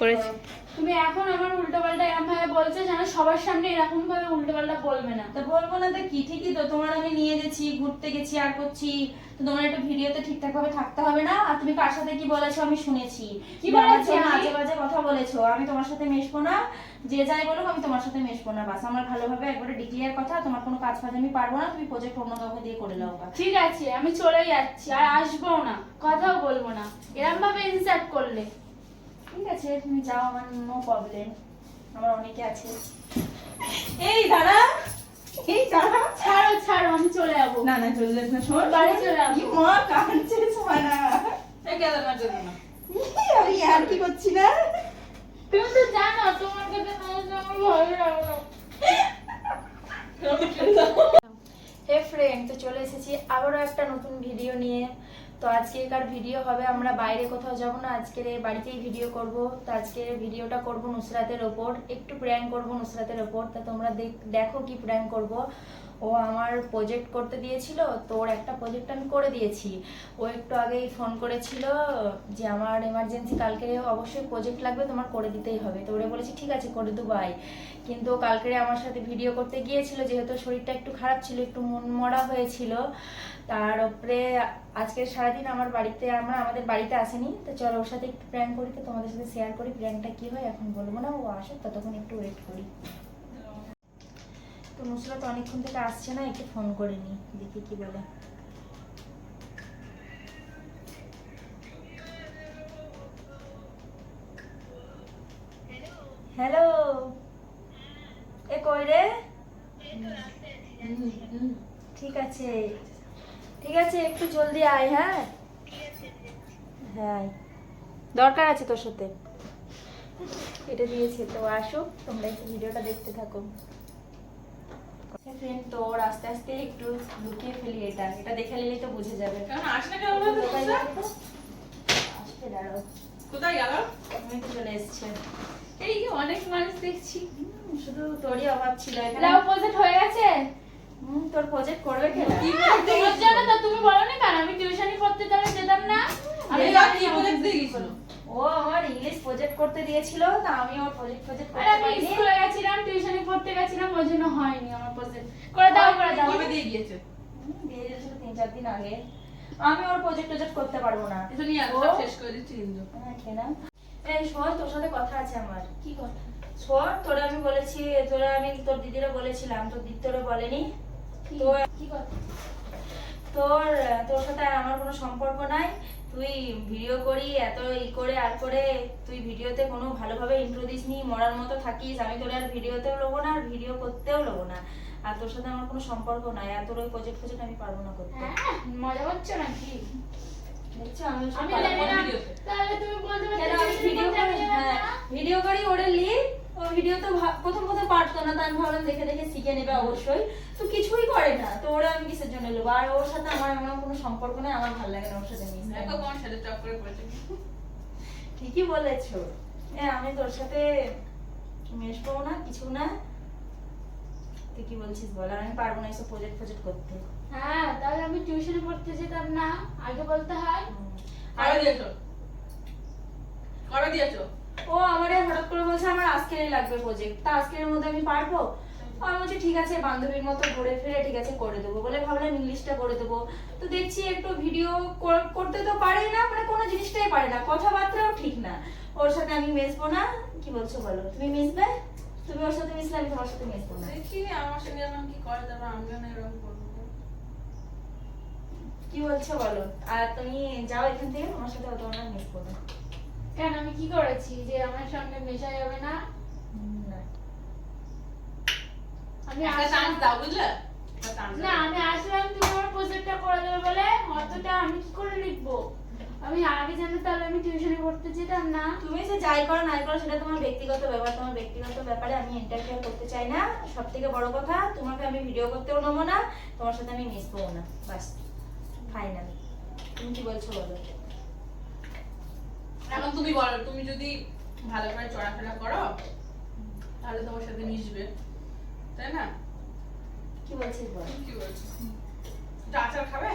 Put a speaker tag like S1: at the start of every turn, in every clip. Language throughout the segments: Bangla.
S1: পড়েছি।
S2: তুমি এখন আমার উল্টোপাল্টা এরকম ভাবে বলছো যেন সবার সামনে এরকম ভাবে উল্টোপাল্টা বলবে না।
S3: তো বলবো না তো কি, ঠিকই তো, তোমার আমি নিয়ে গেছি, ঘুরতে গেছি আর করছি, তো তোমার একটা ভিডিওতে ঠিকঠাক ভাবে থাকতে হবে না? আর তুমি কার সাথে কি বলেছো আমি শুনেছি,
S2: কি বলেছি আমি?
S3: আজে বাজে কথা বলেছো। আমি তোমার সাথে মেশবো না, যে যাই বলুক আমি তোমার সাথে মেশবো না, বাস আমার ভালোভাবে একবারে ডিক্লিয়ার কথা। তোমার কোনো কাজ ফাজ আমি পারবো না, তুমি প্রজেক্ট অন্য কাউকে দিয়ে করে নাও।
S2: ঠিক আছে আমি চলে যাচ্ছি, আর আসবো না, কথাও বলবো না এরকম ভাবে ইনসাল্ট করলে।
S3: ঠিক আছে তুমি যাও, আমার নো প্রবলেম, আমার অনেকে আছে। এই দাঁড়া, এই দাঁড়া,
S2: ছাড়ো ছাড়ো, আমি চলে যাবো।
S3: না না চলে যাস না, শোন
S2: বাড়ি চলে যাবো।
S3: কি মা কাঁদছে সোনা,
S4: এই কেন না জন্য না
S3: আমি আর কি করছি না।
S2: তুমি তো জানো তোমার কাছে আমার ভয় লাগে না। হে ফ্রেন্ড, তো চলে এসেছি আবারও একটা নতুন ভিডিও নিয়ে। তো আজকের ভিডিও হবে, আমরা বাইরে কোথাও যাব না, আজকের বাড়িতেই ভিডিও করব। তো আজকের ভিডিওটা করব নুসরাতের ওপর, একটু প্র্যাঙ্ক করব নুসরাতের ওপর। তা তোমরা দেখো কি প্র্যাঙ্ক করব। ও আমার প্রজেক্ট করতে দিয়েছিল, তো ওর একটা প্রজেক্ট আমি করে দিয়েছি। ও একটু আগেই ফোন করেছিল যে আমার এমার্জেন্সি কালকে অবশ্যই প্রজেক্ট লাগবে, তোমার করে দিতেই হবে। তো ওরে বলেছি ঠিক আছে করে দেবো আয়। কিন্তু কালকে আমার সাথে ভিডিও করতে গিয়েছিল, যেহেতু শরীরটা একটু খারাপ ছিল, একটু মন মরা হয়েছিল, তার উপরে আজকে সারাদিন আমাদের বাড়িতে আসেনি। তো চলো ওর সাথে একটু প্র্যাঙ্ক করি, তো তোমাদের সাথে শেয়ার করি প্র্যাঙ্কটা কি হয়। এখন বলবো না, ও আসুক, ততক্ষণ একটু ওয়েট করি। তো নুসরাত অনেকক্ষণ থেকে আসছে না, একটু ফোন করে নি, দেখি কি বলে। হ্যালো, এ কই রে? ঠিক আছে ঠিক আছে, একটু জলদি আয়। হ্যাঁ হ্যাঁ, দরকার আছে তোর সাথে। এটা দিয়েছে, তো আসুক, তোমরা একটু ভিডিওটা দেখতে থাকো। ফ্রেন্ড, তোর আস্তে আস্তে একটু লুকিয়ে ফেলি, এটা দেখে নিলেই তো বুঝে যাবে।
S4: কেন আসে না কেন বলতো?
S3: আসতে দাঁড়াও,
S4: কোথায় গেল?
S3: তুমি তো চলে এসছে।
S2: এই যে অনেক মানুষ দেখছি।
S3: শুধু তোরই অভাব ছিল এখানে।
S2: লাভ প্রজেক্ট হয়ে গেছে।
S3: তোর প্রজেক্ট করবে কে?
S2: তোমার জন্য তো তুমি বলো না কেন আমি টিউশনি পড়তে তাহলে যেতাম না? আমি
S4: এই
S2: জানি
S4: কি
S2: না।
S4: প্রজেক্ট দিয়ে গেছিল?
S3: ও আমার ইংলিশ প্রজেক্ট করতে দিয়েছিল, তা আমি ওর প্রজেক্ট
S2: আরে
S3: করতে
S2: আমি
S3: পারিনি।
S2: স্কুলে গেছিলাম, টিউশনি পড়তে গেছিলাম, ওই জন্য হয়নি আমার প্রজেক্ট। করে দাও করে দাও।
S4: কবে দিয়ে গিয়েছে?
S3: দিয়ে দিয়েছিল 3-4 দিন আগে। আমি ওর প্রজেক্ট করতে পারবো না।
S4: এটা নিয়ে
S3: ও?
S4: সব শেষ করে দিচ্ছি কিন্তু।
S3: হ্যাঁ, খেয়ে নাও। এই শোন, তোর সাথে কথা আছে আমার।
S2: কি কথা?
S3: শোন, আমি বলেছি, আমি তোর দিদিরা বলেছিলাম, তোর দিদি তোরে বলেনি।
S2: কি-
S3: তো
S2: কি কথা?
S3: তোর সাথে আর আমার কোনো সম্পর্ক নাই। তুই ভিডিও করি এত করে আর করে, তুই ভিডিওতে কোনো ভালোভাবে ইন্ট্রো দিসনি, মরার মতো থাকিস। আমি তোর আর ভিডিওতেও লোবো না, আর ভিডিও করতেও লোবো না। আর তোর সাথে আমার কোনো সম্পর্ক নাই। আর তোর ওই প্রজেক্ট আমি পারবো না করতে।
S2: হ্যাঁ, মজা করছো নাকি?
S3: দেখছো আমি ওসব
S2: আমি
S3: পারবো
S2: জানি
S3: না।
S2: না।
S4: ভিডিওতে।
S2: তাহলে তুমি বলতে
S3: কেন
S2: পারো
S3: আমি ভিডিও করি? হ্যাঁ, ভিডিও করি, ওরে লি। ও ভিডিও তো প্রথম পারতো না, তাই আমি ভাবলাম দেখে দেখে শিখে নেবে অবশ্যই। তো কিছুই করে না, তো ওরা আমি কিসের জন্য নেবো? আর ওর সাথে আমার এমন কোনো সম্পর্ক নেই, আমার ভালো লাগে না ওর সাথে মিশতে।
S4: দেখো কোন সাথে চক্করে পড়েছে।
S3: ঠিকই বলেছো। আমি তোর সাথে মেশবো না, কিছু না। তুই কি বলছিস বল? আর আমি পারবো না এসব প্রজেক্ট করতে।
S2: হ্যাঁ, তাহলে আমি টিউশনি পড়তে যেতাম না, আগে বলতে হয়।
S4: কবে দিয়েছো? কবে দিয়েছো?
S3: ও আমারে হঠাৎ করে বলছে আমার আজকেরই লাগবে প্রজেক্ট, তা আজকের মধ্যে আমি পারবো? আমি বলছি ঠিক আছে, বান্ধবীর মতো ঘুরে ফিরে ঠিক আছে করে দেবো বলে ভাবলাম ইংলিশটা করে দেবো। তো দেখছি একটু ভিডিও করতে তো পারে না, মানে কোনো জিনিসটাই পারে না, কথাবার্তাও ঠিক না। ওর সাথে আমি মিশবো না। কি বলছো বলো? তুমি মিশবে? তুমি ওর সাথে মিশলে আমি তোমার সাথে মিশবো না।
S4: দেখি আমার সঙ্গে এরকম কি করে, তারপর আমিও না এরকম করবো।
S3: কি বলছো বলো? আর তুমি যাও এখান থেকে, তোমার সাথে অত না মিশবো না।
S2: কেন আমি কি করেছি যে আমার সঙ্গে মেশা যাবে না?
S3: না।
S2: আমি
S4: একটা
S2: আসলাম
S4: চান্স দাও, বুঝলে? একটা chance
S2: না,
S4: দাও।
S2: আমি আসলাম তুমি আমার প্রজেক্টটা করে দেবে বলে, অতটা আমি কি করে লিখবো? আমি আগে জানলে তাহলে আমি টিউশনি পড়তে যেতাম না।
S3: তুমি যে যাই করো নাই করো সেটা তোমার ব্যক্তিগত ব্যাপার, তোমার ব্যক্তিগত ব্যাপারে আমি ইন্টারফেয়ার করতে চাই না। সব থেকে বড় কথা, তোমাকে আমি ভিডিও করতেও নেবো না, তোমার সাথে আমি মিশবো না, বাস ফাইনাল। তুমি কি বলছো বলো?
S4: এখন তুমি বলো, তুমি যদি ভালো করে চলাফেরা করো তাহলে তোমার সাথে মিশবে, তাই না?
S3: কি বলছিস বল?
S4: কি বলছো? একটু আচার খাবে?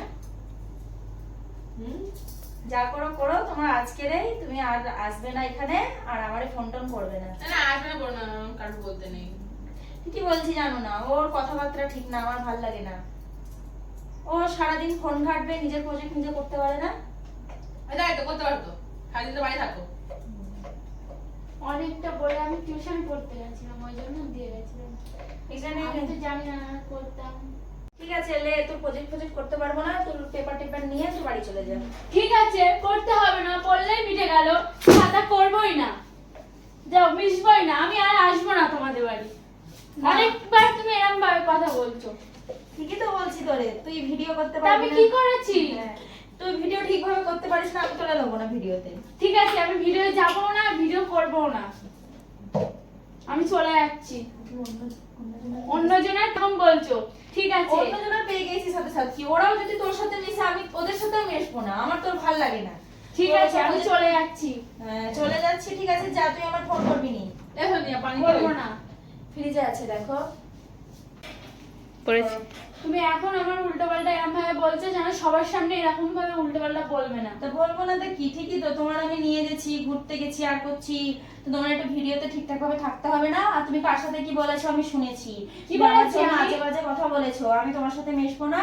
S3: যা করো করো, তোমার আজকেরই, তুমি আর আসবে না এখানে, আর আমারে ফোন টোন করবে না।
S4: না আসবে না বলো না, কারোর বলতে নেই।
S3: কি বলছি জানো না, ওর কথাবার্তা ঠিক না, আমার ভাল লাগে না। ও সারাদিন ফোন ঘাটবে, নিজের প্রজেক্ট নিজে করতে পারে না।
S4: তাই তো করতে পারতো, সারাদিন তো বাড়ি থাকো।
S1: অনেকটা বলে আমি টিউশন পড়তে গেছিলাম, ওই জন্য দিয়ে গেছিলাম।
S3: এখানে
S1: আমি তো জানি না করতাম।
S3: ঠিক আছে, লে তোর প্রজেক্ট করতে পারবো না, তোর পেপার নিয়ে তুই বাড়ি চলে যা।
S1: ঠিক আছে, করতে হবে না, পড়লেই মিটে গেল। খাতা করবোই না, যাও মিশবই না, আমি আর আসবো না তোমাদের বাড়ি।
S3: না।
S1: অনেকবার তুমি এরকম ভাবে কথা বলছো।
S3: ঠিকই তো বলছি তোরে, তুই ভিডিও করতে
S1: তা
S3: পারবি
S1: আমি
S3: না।
S1: কি করেছি?
S3: হ্যাঁ, তুই ভিডিও ঠিকভাবে করতে পারিস না, আমি তোলে নেবো না ভিডিওতে।
S1: ঠিক আছে, আমি ভিডিও যাবো না, ভিডিও করবো না, আমি চলে যাচ্ছি। অন্যজনের কম বলছো, ঠিক আছে?
S3: অন্যজনা পেয়ে গেছি সাথে সাথে, ওরাও যদি তোর সাথে মিশে, আমি ওদের সাথেও মিশবো না, আমার তোর ভাল লাগে না।
S1: ঠিক আছে, আমি চলে যাচ্ছি।
S3: হ্যাঁ, চলে যাচ্ছি, ঠিক আছে, যা, তুই আমার ফোন করবি নি।
S4: দেখো নিয়ে পানি
S1: করবো না।
S3: ফ্রিজে আছে দেখো।
S1: তুমি এখন আমার উল্টো পাল্টা এরকম ভাবে বলছো, যেন সবার সামনে এরকম ভাবে উল্টো পাল্টা বলবে না।
S3: তো বলবো না তো কি, ঠিকই তো, তোমার আমি নিয়ে গেছি, ঘুরতে গেছি আর করছি, তো তোমার একটা ভিডিওতে ঠিকঠাক ভাবে থাকতে হবে না? আর তুমি কার সাথে কি বলেছো আমি শুনেছি,
S1: কি বলেছি আমি?
S3: আজে বাজে কথা বলেছো, আমি তোমার সাথে মেশবো না,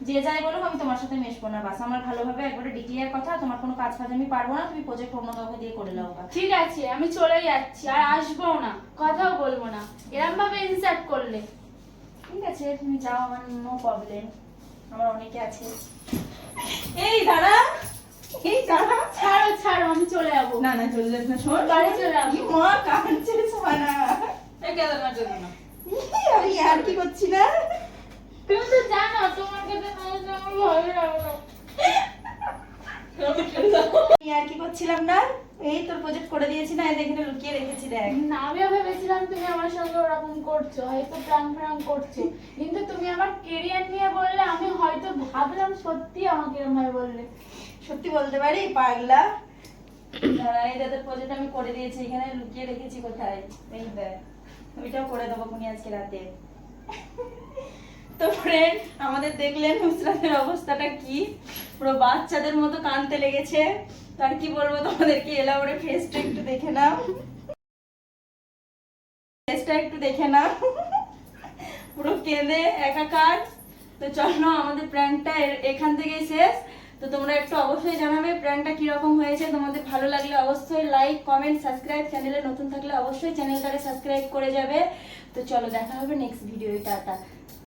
S3: যে যাই বলুক আমি তোমার সাথে মেশবো না, বাস আমার ভালোভাবে একবারে ডিক্লিয়ার কথা, তোমার কোনো কাজ ফাজ আমি পারবো না, তুমি প্রজেক্ট অন্য কাউকে দিয়ে করে নাও।
S1: ঠিক আছে, আমি চলে যাচ্ছি, আর আসবো না, কথাও বলবো না এরকম ভাবে ইনসার্ট করলে।
S3: ঠিক আছে, তুমি যাও, আমার নো প্রবলেম, আমার অনেকে আছে। এই দাঁড়া, এই দাঁড়া।
S1: ছাড়ো ছাড়ো, আমি চলে যাবো।
S3: না না, চলে যাস না, শোন,
S1: বাড়ি চলে যাবো।
S3: এই মা কাঁদছিস না,
S4: এই কেদার না কেদার না।
S3: আমি আর কি করছি না।
S1: তুমি তো জানো তোমার কাছে না যেতে আমার ভালো লাগে না।
S3: আমি আর কি করছিলাম না, এই তোর প্রজেক্ট করে দিয়েছি না, এই দেখে লুকিয়ে রেখেছি দেখ।
S1: না, আমিও ভেবেছিলাম তুমি আমার সঙ্গে ওরকম করছো, হয়তো প্রাণ প্রাণ করছো, কিন্তু তুমি আমার কেরিয়ার নিয়ে বললে, আমি হয়তো ভাবলাম সত্যি আমাকে এরকম ভাবে বললে।
S3: সত্যি বলতে পারি পাগলা। দাঁড়া, এই তোর প্রজেক্ট আমি করে দিয়েছি, এখানে লুকিয়ে রেখেছি কোথায়, এই দেখ, ওইটাও করে দেবো কোনি আজকে রাতে। তো ফ্রেন্ড, আমাদের দেখলেন নুসরাতের অবস্থাটা কি, পুরো বাচ্চাদের মতো কাঁদতে লেগেছে। তার কি বলবো তোমাদেরকে, এলা ওরে ফেসটা একটু দেখে নাও, ফেসটা একটু দেখে নাও, পুরো কেঁদে একাকার। তো চলো, আমাদের প্র্যাঙ্কটা এখান থেকেই শেষ। তো তোমরা একটু অবশ্যই জানাবে প্র্যাঙ্কটা কিরকম হয়েছে, তোমাদের ভালো লাগলে অবশ্যই লাইক কমেন্ট সাবস্ক্রাইব, চ্যানেলে নতুন থাকলে অবশ্যই চ্যানেলটাকে সাবস্ক্রাইব করে যাবে। তো চলো, দেখা হবে নেক্সট ভিডিও, টাটা।